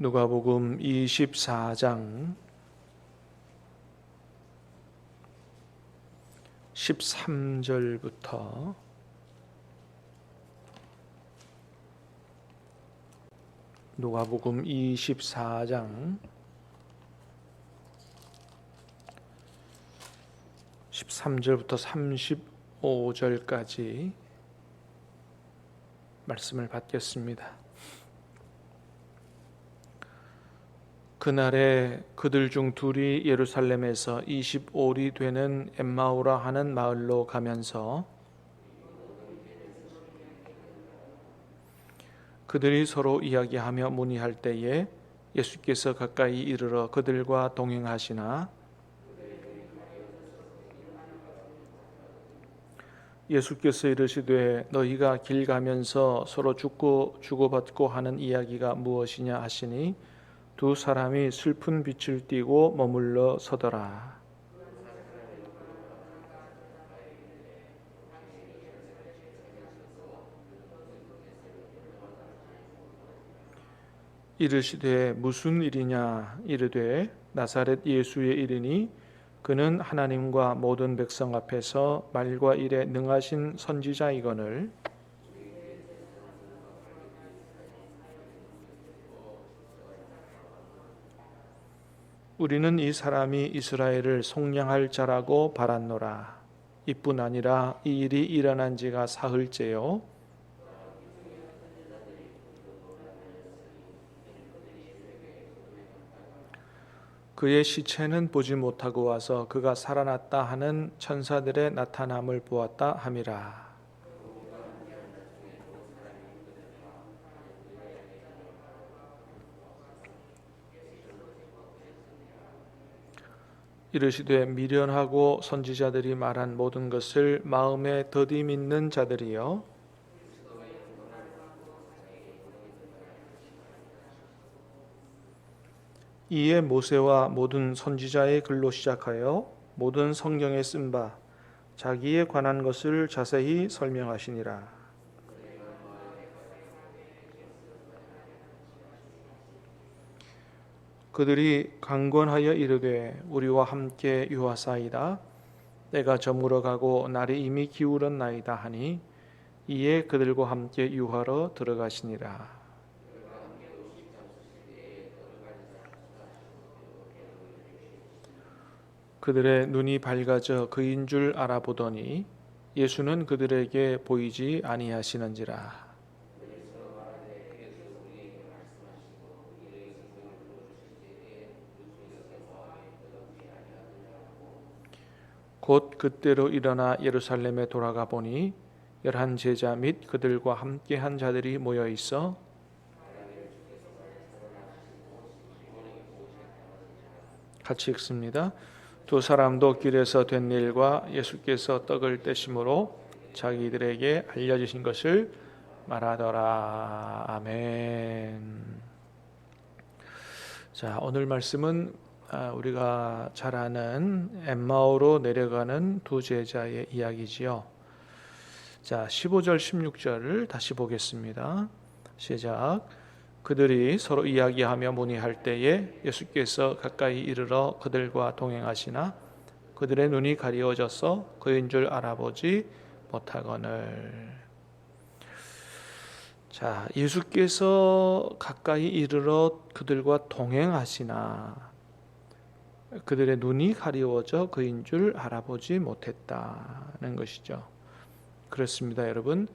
누가복음 24장 13절부터 누가복음 24장 13절부터 35절까지 말씀을 받겠습니다. 그날에 그들 중 둘이 예루살렘에서 25리 되는 엠마오라 하는 마을로 가면서 그들이 서로 이야기하며 문의할 때에 예수께서 가까이 이르러 그들과 동행하시나 예수께서 이르시되 너희가 길 가면서 서로 주고받고 하는 이야기가 무엇이냐 하시니 두 사람이 슬픈 빛을 띠고 머물러 서더라. 이르시되 무슨 일이냐 이르되 나사렛 예수의 일이니 그는 하나님과 모든 백성 앞에서 말과 일에 능하신 선지자이거늘 우리는 이 사람이 이스라엘을 속량할 자라고 바랐노라. 이뿐 아니라 이 일이 일어난 지가 사흘째요. 그의 시체는 보지 못하고 와서 그가 살아났다 하는 천사들의 나타남을 보았다 함이라. 이르시되 미련하고 선지자들이 말한 모든 것을 마음에 더디 믿는 자들이여 이에 모세와 모든 선지자의 글로 시작하여 모든 성경에 쓴 바 자기에 관한 것을 자세히 설명하시니라. 그들이 강권하여 이르되 우리와 함께 유하사이다. 때가 저물어 가고 날이 이미 기울었나이다 하니 이에 그들과 함께 유하러 들어가시니라. 그들의 눈이 밝아져 그인 줄 알아보더니 예수는 그들에게 보이지 아니하시는지라. 곧 그때로 일어나 예루살렘에 돌아가 보니 11 제자 및 그들과 함께한 자들이 모여 있어 같이 읽습니다. 두 사람도 길에서 된 일과 예수께서 떡을 떼심으로 자기들에게 알려주신 것을 말하더라. 아멘. 자, 오늘 말씀은 우리가 잘 아는 엠마오로 내려가는 두 제자의 이야기지요. 자, 15절 16절을 다시 보겠습니다. 시작. 그들이 서로 이야기하며 문의할 때에 예수께서 가까이 이르러 그들과 동행하시나 그들의 눈이 가리워져서 그인 줄 알아보지 못하거늘. 자, 예수께서 가까이 이르러 그들과 동행하시나 그들의 눈이 가리워져 그인 줄 알아보지 못했다는 것이죠. 그렇습니다, 여러분.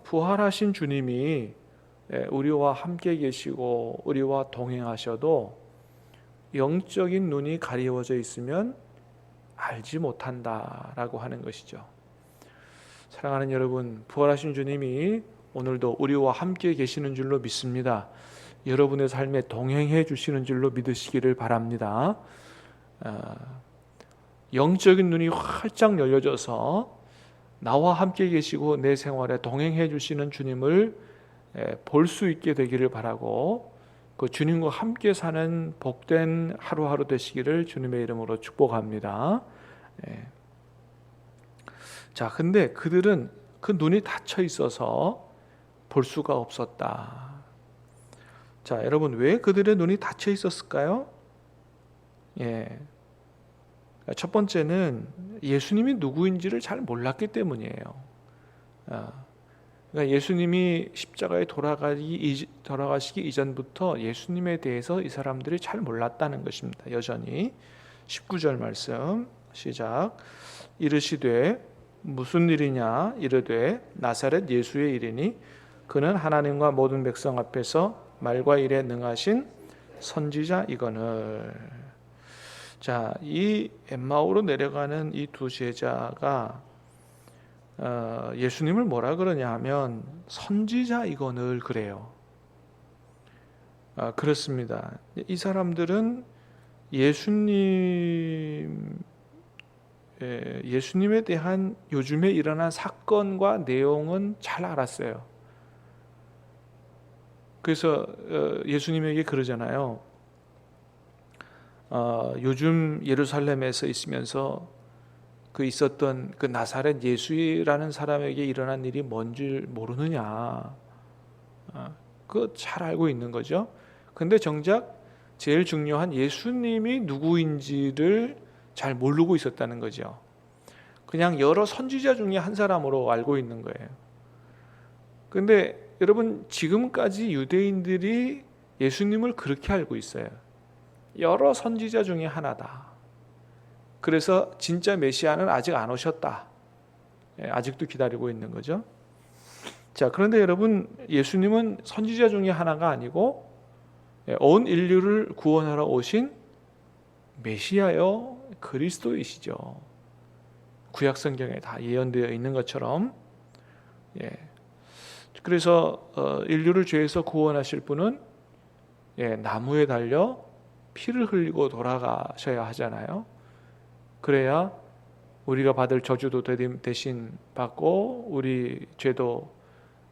부활하신 주님이 우리와 함께 계시고 우리와 동행하셔도 영적인 눈이 가리워져 있으면 알지 못한다라고 하는 것이죠. 사랑하는 여러분, 부활하신 주님이 오늘도 우리와 함께 계시는 줄로 믿습니다. 여러분의 삶에 동행해 주시는 줄로 믿으시기를 바랍니다. 영적인 눈이 활짝 열려져서 나와 함께 계시고 내 생활에 동행해 주시는 주님을 볼 수 있게 되기를 바라고 그 주님과 함께 사는 복된 하루하루 되시기를 주님의 이름으로 축복합니다. 자, 근데 그들은 그 눈이 닫혀 있어서 볼 수가 없었다. 자, 여러분 왜 그들의 눈이 닫혀 있었을까요? 예. 첫 번째는 예수님이 누구인지를 잘 몰랐기 때문이에요. 그러니까 예수님이 십자가에 돌아가시기 이전부터 예수님에 대해서 이 사람들이 잘 몰랐다는 것입니다. 여전히 19절 말씀 시작. 이르시되 무슨 일이냐 이르되 나사렛 예수의 일이니 그는 하나님과 모든 백성 앞에서 말과 일에 능하신 선지자이거늘. 자, 이 엠마오로 내려가는 이 두 제자가 예수님을 뭐라 그러냐 하면 선지자이거늘 그래요. 그렇습니다. 이 사람들은 예수님에 대한 요즘에 일어난 사건과 내용은 잘 알았어요. 그래서 예수님에게 그러잖아요. 요즘 예루살렘에서 있으면서 그 있었던 그 나사렛 예수라는 사람에게 일어난 일이 뭔지 모르느냐. 그거 잘 알고 있는 거죠. 근데 정작 제일 중요한 예수님이 누구인지를 잘 모르고 있었다는 거죠. 그냥 여러 선지자 중에 한 사람으로 알고 있는 거예요. 근데 여러분 지금까지 유대인들이 예수님을 그렇게 알고 있어요. 여러 선지자 중에 하나다. 그래서 진짜 메시아는 아직 안 오셨다. 아직도 기다리고 있는 거죠. 자, 그런데 여러분 예수님은 선지자 중에 하나가 아니고 온 인류를 구원하러 오신 메시아요 그리스도이시죠. 구약 성경에 다 예언되어 있는 것처럼. 그래서 인류를 죄에서 구원하실 분은 나무에 달려 피를 흘리고 돌아가셔야 하잖아요. 그래야 우리가 받을 저주도 대신 받고 우리 죄도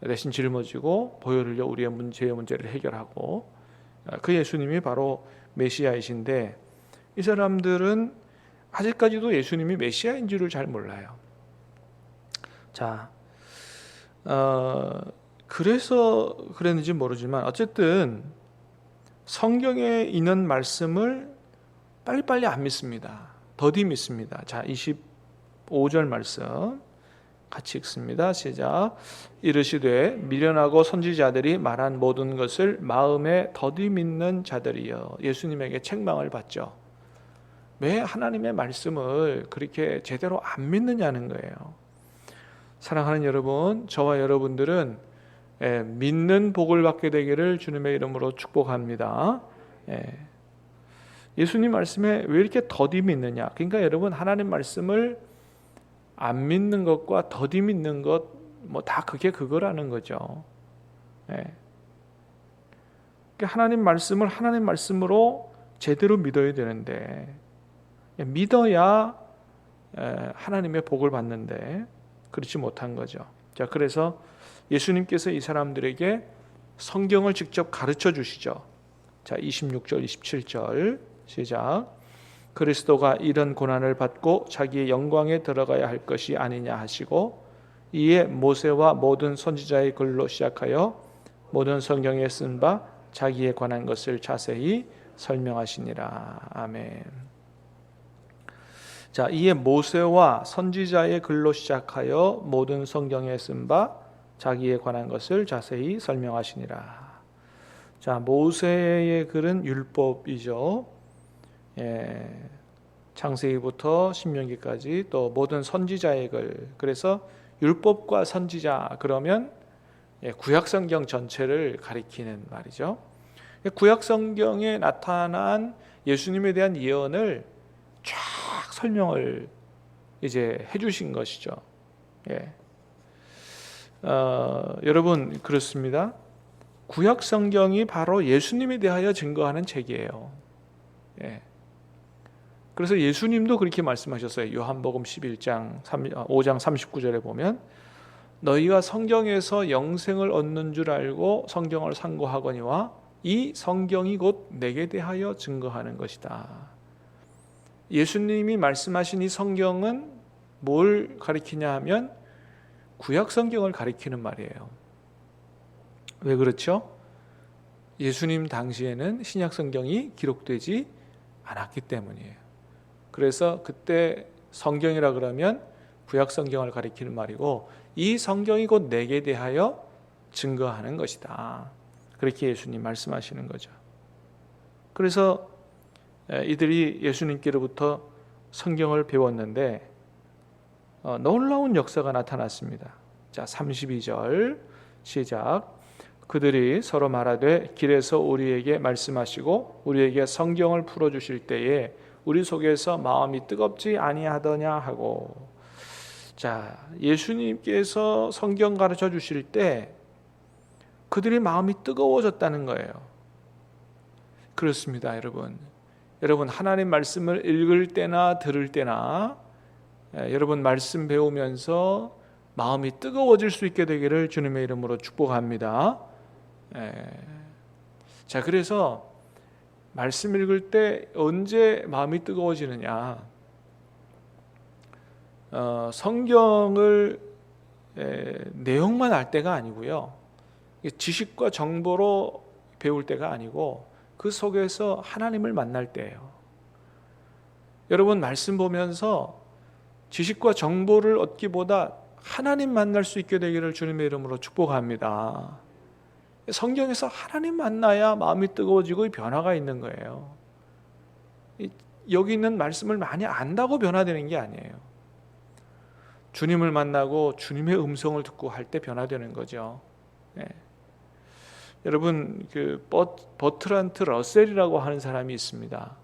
대신 짊어지고 보혈을 흘려 우리의 죄의 문제를 해결하고, 그 예수님이 바로 메시아이신데 이 사람들은 아직까지도 예수님이 메시아인 줄을 잘 몰라요. 자, 그래서 그랬는지 모르지만 어쨌든 성경에 있는 말씀을 빨리빨리 안 믿습니다. 더디 믿습니다. 자, 25절 말씀 같이 읽습니다. 시작. 이르시되 미련하고 선지자들이 말한 모든 것을 마음에 더디 믿는 자들이여. 예수님에게 책망을 받죠. 왜 하나님의 말씀을 그렇게 제대로 안 믿느냐는 거예요. 사랑하는 여러분, 저와 여러분들은 믿는 복을 받게 되기를 주님의 이름으로 축복합니다. 예수님 말씀에 왜 이렇게 더디 믿느냐? 그러니까 여러분 하나님 말씀을 안 믿는 것과 더디 믿는 것 뭐 다 그게 그거라는 거죠. 그러니까 하나님 말씀을 하나님 말씀으로 제대로 믿어야 되는데 믿어야 하나님의 복을 받는데 그렇지 못한 거죠. 자, 그래서 예수님께서 이 사람들에게 성경을 직접 가르쳐 주시죠. 자, 26절, 27절 시작. 그리스도가 이런 고난을 받고 자기의 영광에 들어가야 할 것이 아니냐 하시고 이에 모세와 모든 선지자의 글로 시작하여 모든 성경에 쓴 바 자기에 관한 것을 자세히 설명하시니라. 아멘. 자, 이에 모세와 선지자의 글로 시작하여 모든 성경에 쓴 바 자기에 관한 것을 자세히 설명하시니라. 자, 모세의 글은 율법이죠. 창세기부터 신명기까지 또 모든 선지자의 글. 그래서 율법과 선지자 그러면 구약 성경 전체를 가리키는 말이죠. 구약 성경에 나타난 예수님에 대한 예언을 쫙 설명을 이제 해주신 것이죠. 여러분 그렇습니다. 구약 성경이 바로 예수님에 대하여 증거하는 책이에요. 그래서 예수님도 그렇게 말씀하셨어요. 요한복음 5장 39절에 보면 너희가 성경에서 영생을 얻는 줄 알고 성경을 상고하거니와 이 성경이 곧 내게 대하여 증거하는 것이다. 예수님이 말씀하신 이 성경은 뭘 가리키냐 하면 구약 성경을 가리키는 말이에요. 왜 그렇죠? 예수님 당시에는 신약 성경이 기록되지 않았기 때문이에요. 그래서 그때 성경이라 그러면 구약 성경을 가리키는 말이고, 이 성경이 곧 내게 대하여 증거하는 것이다. 그렇게 예수님 말씀하시는 거죠. 그래서 이들이 예수님께로부터 성경을 배웠는데 놀라운 역사가 나타났습니다. 자, 32절 시작. 그들이 서로 말하되 길에서 우리에게 말씀하시고 우리에게 성경을 풀어주실 때에 우리 속에서 마음이 뜨겁지 아니하더냐 하고. 자, 예수님께서 성경 가르쳐 주실 때 그들이 마음이 뜨거워졌다는 거예요. 그렇습니다, 여러분. 여러분, 하나님 말씀을 읽을 때나 들을 때나 여러분 말씀 배우면서 마음이 뜨거워질 수 있게 되기를 주님의 이름으로 축복합니다. 자, 그래서 말씀 읽을 때 언제 마음이 뜨거워지느냐? 성경을 내용만 알 때가 아니고요, 지식과 정보로 배울 때가 아니고 그 속에서 하나님을 만날 때예요. 여러분, 말씀 보면서 지식과 정보를 얻기보다 하나님 만날 수 있게 되기를 주님의 이름으로 축복합니다. 성경에서 하나님 만나야 마음이 뜨거워지고 변화가 있는 거예요. 여기 있는 말씀을 많이 안다고 변화되는 게 아니에요. 주님을 만나고 주님의 음성을 듣고 할 때 변화되는 거죠. 여러분, 그 버트란트 러셀이라고 하는 사람이 있습니다.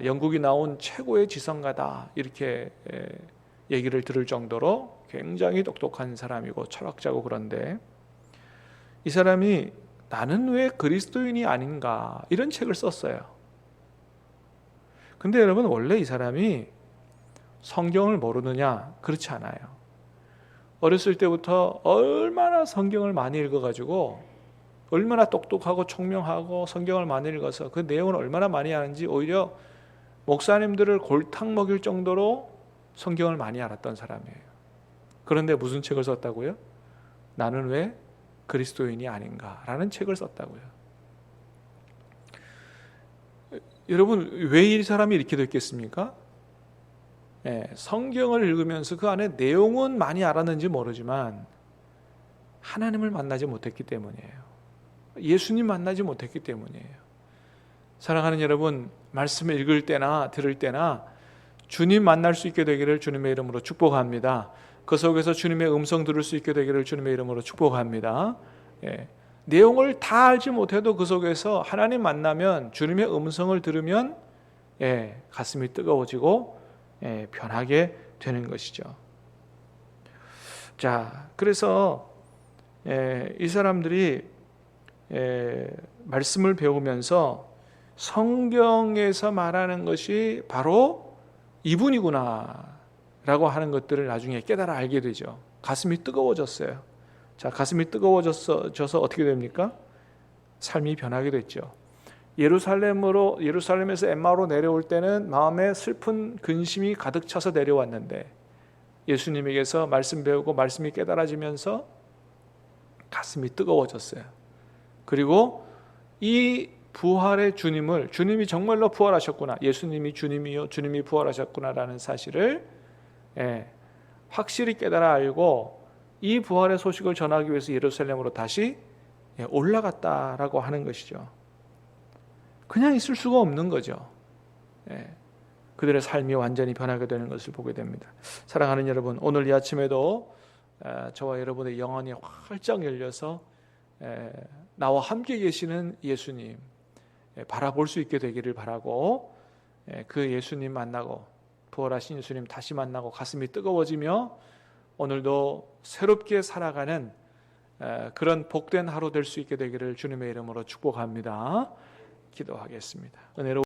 영국이 나온 최고의 지성가다, 이렇게 얘기를 들을 정도로 굉장히 똑똑한 사람이고 철학자고, 그런데 이 사람이 나는 왜 그리스도인이 아닌가, 이런 책을 썼어요. 근데 여러분, 원래 이 사람이 성경을 모르느냐? 그렇지 않아요. 어렸을 때부터 얼마나 성경을 많이 읽어가지고, 얼마나 똑똑하고 총명하고 성경을 많이 읽어서 그 내용을 얼마나 많이 아는지 오히려 목사님들을 골탕 먹일 정도로 성경을 많이 알았던 사람이에요. 그런데 무슨 책을 썼다고요? 나는 왜 그리스도인이 아닌가라는 책을 썼다고요. 여러분, 왜 이 사람이 이렇게 됐겠습니까? 성경을 읽으면서 그 안에 내용은 많이 알았는지 모르지만 하나님을 만나지 못했기 때문이에요. 예수님 만나지 못했기 때문이에요. 사랑하는 여러분, 말씀을 읽을 때나 들을 때나 주님 만날 수 있게 되기를 주님의 이름으로 축복합니다. 그 속에서 주님의 음성 들을 수 있게 되기를 주님의 이름으로 축복합니다. 내용을 다 알지 못해도 그 속에서 하나님 만나면, 주님의 음성을 들으면 가슴이 뜨거워지고 변하게 되는 것이죠. 자, 그래서 이 사람들이 말씀을 배우면서 성경에서 말하는 것이 바로 이분이구나 라고 하는 것들을 나중에 깨달아 알게 되죠. 가슴이 뜨거워졌어요. 자, 가슴이 뜨거워져서 어떻게 됩니까? 삶이 변하게 됐죠. 예루살렘에서 엠마오로 내려올 때는 마음에 슬픈 근심이 가득 차서 내려왔는데, 예수님에게서 말씀 배우고 말씀이 깨달아지면서 가슴이 뜨거워졌어요. 그리고 이 부활의 주님이 정말로 부활하셨구나, 예수님이 주님이요 주님이 부활하셨구나라는 사실을 확실히 깨달아 알고 이 부활의 소식을 전하기 위해서 예루살렘으로 다시 올라갔다라고 하는 것이죠. 그냥 있을 수가 없는 거죠. 그들의 삶이 완전히 변하게 되는 것을 보게 됩니다. 사랑하는 여러분, 오늘 이 아침에도 저와 여러분의 영혼이 활짝 열려서 나와 함께 계시는 예수님 바라볼 수 있게 되기를 바라고, 그 예수님 만나고 부활하신 예수님 다시 만나고 가슴이 뜨거워지며 오늘도 새롭게 살아가는 그런 복된 하루 될 수 있게 되기를 주님의 이름으로 축복합니다. 기도하겠습니다. 은혜로